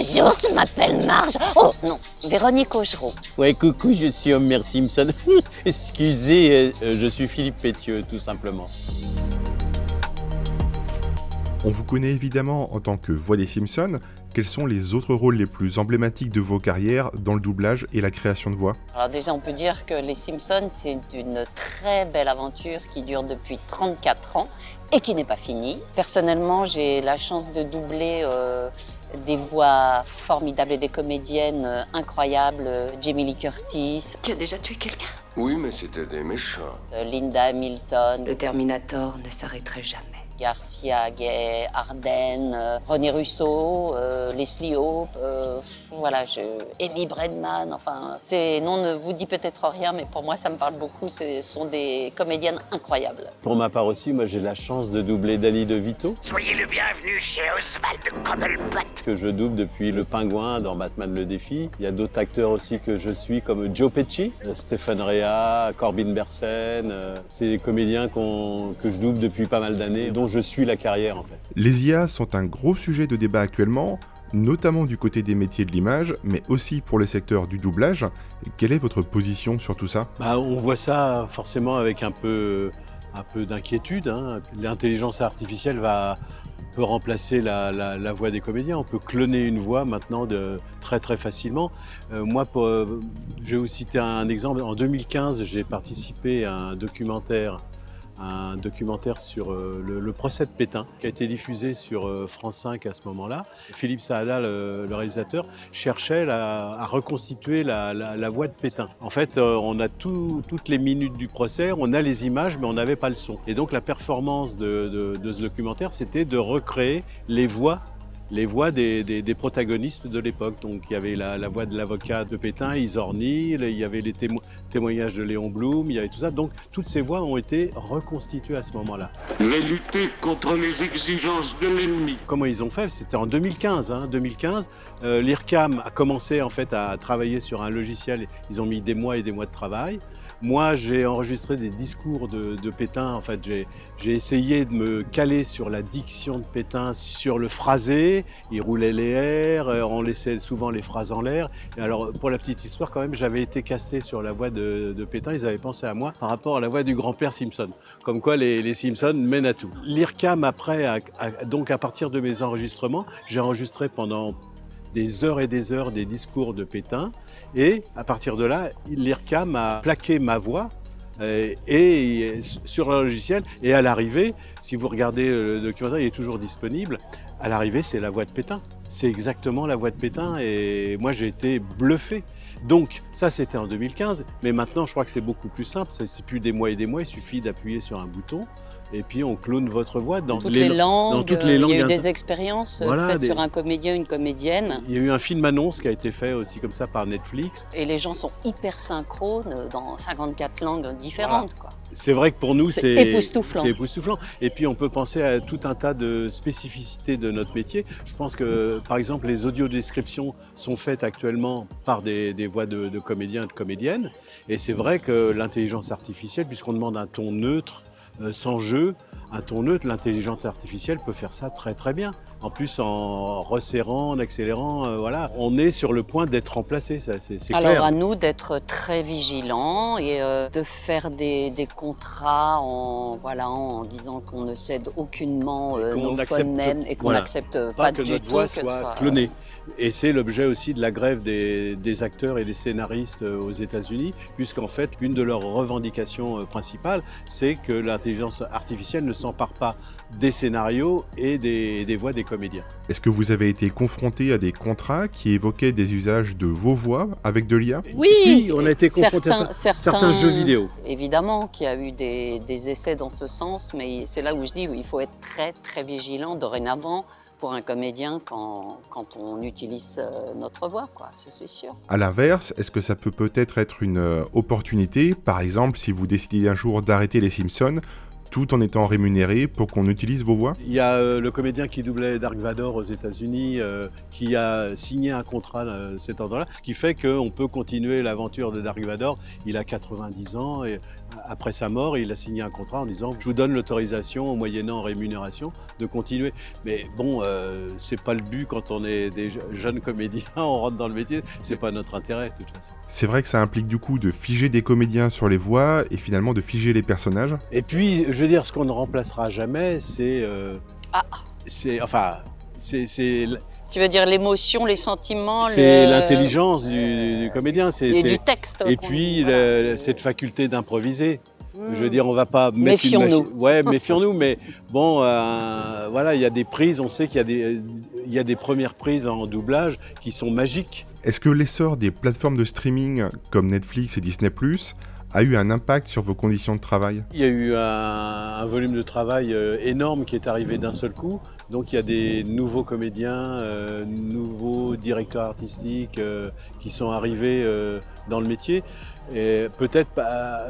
Bonjour, je m'appelle Marge. Oh non, Véronique Augereau. Ouais, coucou, je suis Homer Simpson. Excusez, je suis Philippe Pétieux, tout simplement. On vous connaît évidemment en tant que voix des Simpsons. Quels sont les autres rôles les plus emblématiques de vos carrières dans le doublage et la création de voix ? Alors déjà, on peut dire que les Simpsons, c'est une très belle aventure qui dure depuis 34 ans et qui n'est pas finie. Personnellement, j'ai la chance de doubler des voix formidables et des comédiennes incroyables. Jamie Lee Curtis, Tu as déjà tué quelqu'un? Oui, mais c'était des méchants. Linda Hamilton, Le Terminator ne s'arrêterait jamais. Garcia Gay, Arden, René Russo, Leslie Hope, Amy Bredman, enfin, ces noms ne vous dit peut-être rien, mais pour moi ça me parle beaucoup, ce sont des comédiennes incroyables. Pour ma part aussi, moi j'ai la chance de doubler Danny DeVito, Soyez le bienvenu chez Oswald Cobblepot. que je double depuis le Pingouin dans Batman le Défi. Il y a d'autres acteurs aussi que je suis, comme Joe Pesci, Stéphane Rea, Corbin Bernsen. C'est des comédiens que je double depuis pas mal d'années, dont je suis la carrière en fait. Les IA sont un gros sujet de débat actuellement, notamment du côté des métiers de l'image, mais aussi pour le secteur du doublage. Quelle est votre position sur tout ça ? On voit ça forcément avec un peu d'inquiétude. L'intelligence artificielle peut remplacer la voix des comédiens. On peut cloner une voix maintenant très très facilement. Je vais vous citer un exemple. En 2015, j'ai participé à un documentaire sur le procès de Pétain, qui a été diffusé sur France 5 à ce moment-là. Philippe Saada, le réalisateur, cherchait à reconstituer la voix de Pétain. En fait, on a toutes les minutes du procès, on a les images, mais on n'avait pas le son. Et donc la performance de ce documentaire, c'était de recréer les voix des protagonistes de l'époque. Donc il y avait la voix de l'avocat de Pétain, Isorni, il y avait les témoignages de Léon Blum, il y avait tout ça. Donc toutes ces voix ont été reconstituées à ce moment-là. Mais lutter contre les exigences de l'ennemi. Comment ils ont fait? C'était en 2015. 2015, l'IRCAM a commencé en fait à travailler sur un logiciel. Ils ont mis des mois et des mois de travail. Moi, j'ai enregistré des discours de Pétain. En fait, j'ai essayé de me caler sur la diction de Pétain, sur le phrasé. Il roulait les airs, on laissait souvent les phrases en l'air. Et alors, pour la petite histoire, quand même, j'avais été casté sur la voix de Pétain. Ils avaient pensé à moi par rapport à la voix du grand-père Simpson. Comme quoi, les Simpsons mènent à tout. L'IRCAM, après, donc à partir de mes enregistrements, j'ai enregistré pendant des heures et des heures des discours de Pétain. Et à partir de là, l'IRCAM a plaqué ma voix et sur un logiciel. Et à l'arrivée, si vous regardez le documentaire, il est toujours disponible. À l'arrivée, c'est la voix de Pétain. C'est exactement la voix de Pétain et moi, j'ai été bluffé. Donc ça, c'était en 2015. Mais maintenant, je crois que c'est beaucoup plus simple. C'est plus des mois et des mois. Il suffit d'appuyer sur un bouton et puis on clone votre voix dans toutes les langues. Dans toutes les langues. Il y a eu des expériences faites sur un comédien, une comédienne. Il y a eu un film-annonce qui a été fait aussi comme ça par Netflix. Et les gens sont hyper synchrones dans 54 langues différentes. Quoi. C'est vrai que pour nous, c'est époustouflant. C'est époustouflant. Et puis on peut penser à tout un tas de spécificités de notre métier. Je pense que, par exemple, les audiodescriptions sont faites actuellement par des voix de comédiens et de comédiennes. Et c'est vrai que l'intelligence artificielle, puisqu'on demande un ton neutre, sans jeu, un ton neutre, l'intelligence artificielle peut faire ça très très bien. En plus, en resserrant, en accélérant, on est sur le point d'être remplacé, ça, c'est clair. Alors à nous d'être très vigilants et de faire des contrats en disant qu'on ne cède aucunement nos phonèmes et qu'on n'accepte pas que du notre tout voix que soit clonée. Et c'est l'objet aussi de la grève des acteurs et des scénaristes aux États-Unis, puisqu'en fait, une de leurs revendications principales, c'est que l'intelligence artificielle ne s'empare pas des scénarios et des voix des comédiens. Est-ce que vous avez été confronté à des contrats qui évoquaient des usages de vos voix avec de l'IA ? Oui, si, on a été confronté à certains jeux vidéo. Évidemment qu'il y a eu des essais dans ce sens, mais c'est là où je dis il faut être très très vigilant dorénavant pour un comédien quand on utilise notre voix, quoi, c'est sûr. À l'inverse, est-ce que ça peut être une opportunité, par exemple si vous décidez un jour d'arrêter les Simpsons, tout en étant rémunéré pour qu'on utilise vos voix? Il y a le comédien qui doublait Dark Vador aux États-Unis qui a signé un contrat cet endroit-là, ce qui fait qu'on peut continuer l'aventure de Dark Vador. Il a 90 ans et après sa mort, il a signé un contrat en disant je vous donne l'autorisation, moyennant rémunération, de continuer. Mais bon, c'est pas le but quand on est des jeunes comédiens, on rentre dans le métier, c'est pas notre intérêt de toute façon. C'est vrai que ça implique du coup de figer des comédiens sur les voix et finalement de figer les personnages. Et puis, je veux dire, ce qu'on ne remplacera jamais, c'est... Tu veux dire l'émotion, les sentiments, c'est l'intelligence du comédien. Et du texte. Et puis, cette faculté d'improviser. Je veux dire, on va pas mettre Méfions-nous. Ouais, méfions-nous, mais bon, voilà, il y a des prises, on sait qu'il y a des premières prises en doublage qui sont magiques. Est-ce que l'essor des plateformes de streaming comme Netflix et Disney+ a eu un impact sur vos conditions de travail? Il y a eu un volume de travail énorme qui est arrivé d'un seul coup. Donc il y a des nouveaux comédiens, nouveaux directeurs artistiques qui sont arrivés dans le métier. Et peut-être,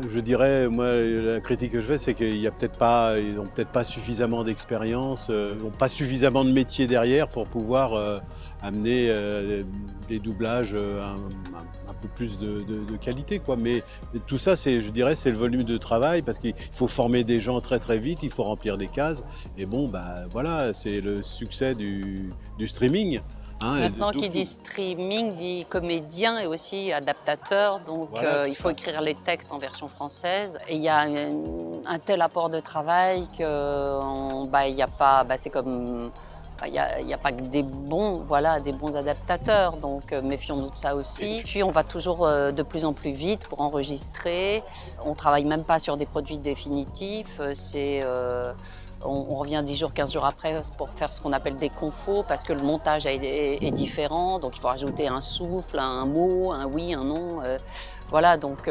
je dirais, moi, la critique que je fais, c'est qu'ils n'ont peut-être pas suffisamment d'expérience, ils n'ont pas suffisamment de métier derrière pour pouvoir amener des doublages un peu plus de qualité, quoi. Mais tout ça, je dirais, c'est le volume de travail, parce qu'il faut former des gens très très vite, il faut remplir des cases. Et bon, voilà, c'est le succès du streaming. Maintenant, qui dit streaming, dit comédien et aussi adaptateur. Donc, voilà, il faut écrire les textes en version française. Et il y a un tel apport de travail qu'il n'y a pas... c'est comme... Il n'y a pas que des bons adaptateurs, donc méfions-nous de ça aussi. Puis on va toujours de plus en plus vite pour enregistrer. On ne travaille même pas sur des produits définitifs. On revient 10 jours, 15 jours après pour faire ce qu'on appelle des confos, parce que le montage est différent, donc il faut rajouter un souffle, un mot, un oui, un non. Voilà, donc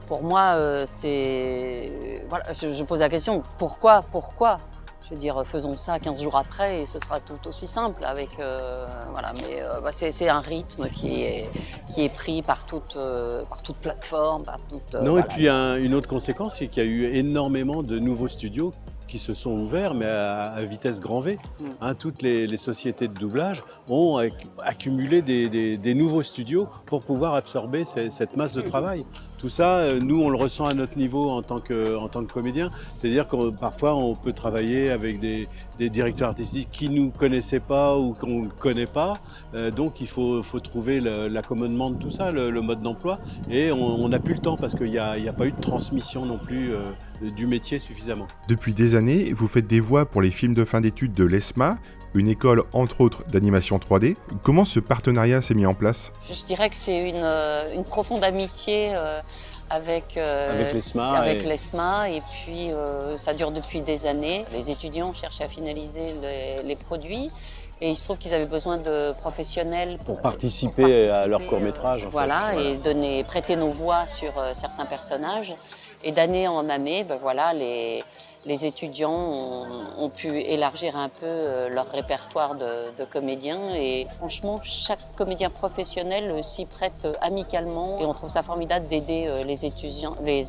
pour moi, je pose la question, pourquoi? Je veux dire, faisons ça 15 jours après et ce sera tout aussi simple. C'est un rythme qui est pris par toute plateforme. Et puis une autre conséquence, c'est qu'il y a eu énormément de nouveaux studios qui se sont ouverts, mais à vitesse grand V. Toutes les sociétés de doublage ont accumulé des nouveaux studios pour pouvoir absorber cette masse de travail. Tout ça, nous, on le ressent à notre niveau en tant que comédien. C'est-à-dire que parfois, on peut travailler avec des directeurs artistiques qui ne nous connaissaient pas ou qu'on ne connaît pas. Donc, il faut trouver l'accommodement de tout ça, le mode d'emploi. Et on n'a plus le temps parce qu'il n'y a pas eu de transmission non plus du métier suffisamment. Depuis des années, vous faites des voix pour les films de fin d'études de l'ESMA, une école entre autres d'animation 3D. Comment ce partenariat s'est mis en place? Je dirais que c'est une profonde amitié avec l'ESMA et puis ça dure depuis des années. Les étudiants cherchent à finaliser les produits et il se trouve qu'ils avaient besoin de professionnels pour participer à leur court-métrage. Et prêter nos voix sur certains personnages. Et d'année en année, les étudiants ont pu élargir un peu leur répertoire de comédiens. Et franchement, chaque comédien professionnel s'y prête amicalement. Et on trouve ça formidable d'aider les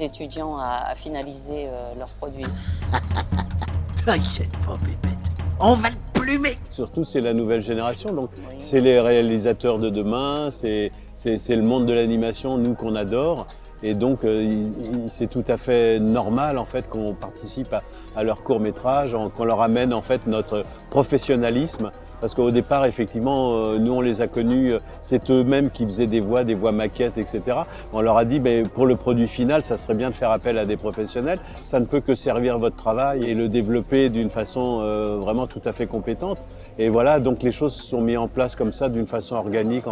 étudiants à finaliser leurs produits. T'inquiète pas, Pépette, on va le plumer. Surtout, c'est la nouvelle génération, donc c'est les réalisateurs de demain, c'est le monde de l'animation, nous, qu'on adore. Et donc, c'est tout à fait normal en fait qu'on participe à leur court-métrage, qu'on leur amène en fait notre professionnalisme. Parce qu'au départ, effectivement, nous on les a connus, c'est eux-mêmes qui faisaient des voix maquettes, etc. On leur a dit, pour le produit final, ça serait bien de faire appel à des professionnels. Ça ne peut que servir votre travail et le développer d'une façon vraiment tout à fait compétente. Et voilà, donc les choses se sont mises en place comme ça, d'une façon organique,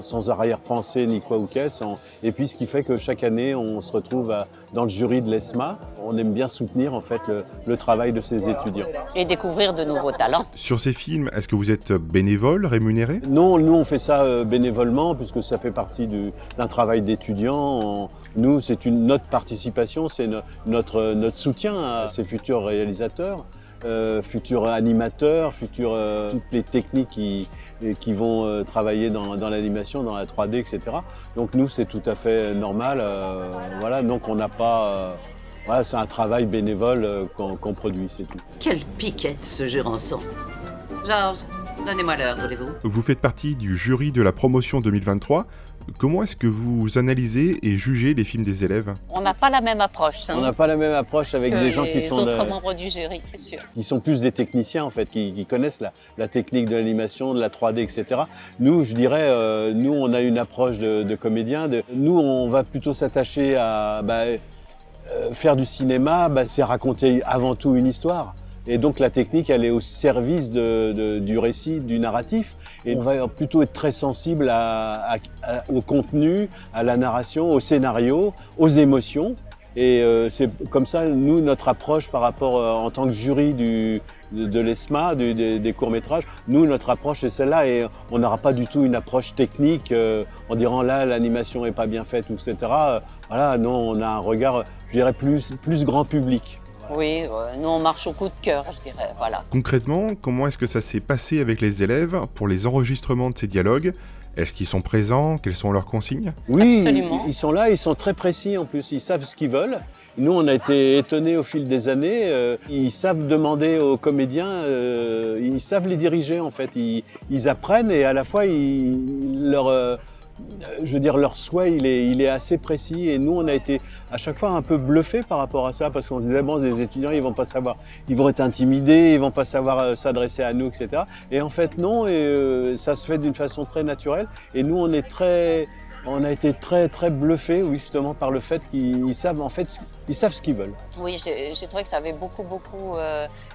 sans arrière-pensée ni quoi ou qu'est-ce. Et puis ce qui fait que chaque année, on se retrouve dans le jury de l'ESMA. On aime bien soutenir en fait le travail de ces étudiants. Et découvrir de nouveaux talents. Sur ces films, est-ce que vous êtes bénévole, rémunéré? Non, nous on fait ça bénévolement puisque ça fait partie d'un travail d'étudiant. Nous, c'est notre participation, c'est notre soutien à ces futurs réalisateurs, futurs animateurs, toutes les techniques qui vont travailler dans l'animation, dans la 3D, etc. Donc nous, c'est tout à fait normal. Donc on n'a pas Voilà, c'est un travail bénévole qu'on produit, c'est tout. Quelle piquette ce Jurançon. Georges, donnez-moi l'heure, voulez-vous? Vous faites partie du jury de la promotion 2023. Comment est-ce que vous analysez et jugez les films des élèves? On n'a pas la même approche On n'a pas la même approche avec que des gens qui les sont, autres membres du jury, c'est sûr. qui sont plus des techniciens en fait, qui connaissent la technique de l'animation, de la 3D, etc. Nous, je dirais, nous, on a une approche de comédien. Nous, on va plutôt s'attacher à faire du cinéma, c'est raconter avant tout une histoire. Et donc la technique, elle est au service du récit, du narratif. Et on va plutôt être très sensible au contenu, à la narration, au scénario, aux émotions. Et c'est comme ça, nous, notre approche par rapport, en tant que jury de l'ESMA, des courts-métrages, nous, notre approche est celle-là. Et on n'aura pas du tout une approche technique en disant là, l'animation n'est pas bien faite, etc. Voilà, non, on a un regard, je dirais, plus grand public. Oui, nous on marche au coup de cœur, je dirais, voilà. Concrètement, comment est-ce que ça s'est passé avec les élèves pour les enregistrements de ces dialogues? Est-ce qu'ils sont présents? Quelles sont leurs consignes? Oui, Absolument. ils sont là, ils sont très précis en plus, ils savent ce qu'ils veulent. Nous, on a été étonnés au fil des années, ils savent demander aux comédiens, ils savent les diriger en fait, ils apprennent et à la fois, leur souhait, il est assez précis et nous, on a été à chaque fois un peu bluffés par rapport à ça parce qu'on se disait, bon, les étudiants, ils vont pas savoir, ils vont être intimidés, ils vont pas savoir s'adresser à nous, etc. Et en fait, non, et ça se fait d'une façon très naturelle et nous, on a été très, très bluffés, oui, justement, par le fait qu'ils savent, en fait, ils savent ce qu'ils veulent. Oui, j'ai trouvé que ça avait beaucoup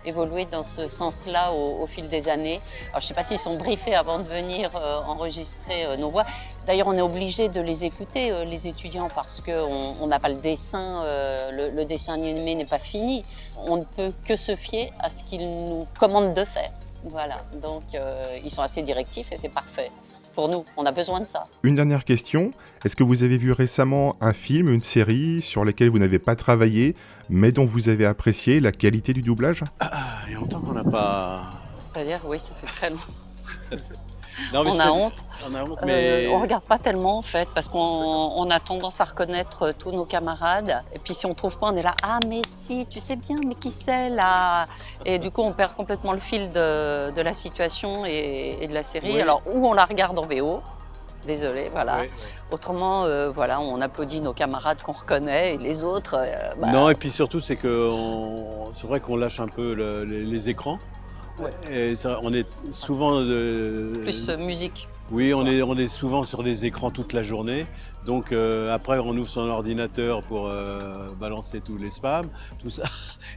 évolué dans ce sens-là au fil des années. Alors, je ne sais pas s'ils sont briefés avant de venir enregistrer nos voix. D'ailleurs, on est obligé de les écouter, les étudiants, parce qu'on n'a pas le dessin, le dessin animé n'est pas fini. On ne peut que se fier à ce qu'ils nous commandent de faire. Voilà, donc ils sont assez directifs et c'est parfait. Pour nous, on a besoin de ça. Une dernière question, est-ce que vous avez vu récemment un film, une série sur lesquels vous n'avez pas travaillé, mais dont vous avez apprécié la qualité du doublage? Il y a longtemps qu'on n'a pas... C'est-à-dire, oui, ça fait très longtemps. Non, mais On a honte. On a honte, mais... On ne regarde pas tellement en fait, parce qu'on a tendance à reconnaître tous nos camarades. Et puis si on ne trouve pas, on est là, ah mais si, tu sais bien, mais qui c'est là? Et du coup, on perd complètement le fil de la situation et de la série. Oui. Alors, ou on la regarde en VO, désolé, voilà. Oui, oui. Autrement, voilà, on applaudit nos camarades qu'on reconnaît et les autres... Non, et puis surtout, c'est c'est vrai qu'on lâche un peu les écrans. Ouais. Et on est souvent... Plus musique. Oui, on est souvent sur des écrans toute la journée. Donc après, on ouvre son ordinateur pour balancer tous les spams, tout ça.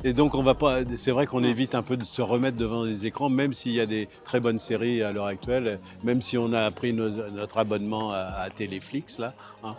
Et donc, on va pas. C'est vrai qu'on évite un peu de se remettre devant les écrans, même s'il y a des très bonnes séries à l'heure actuelle, même si on a pris notre abonnement à Téléflix là. Hein.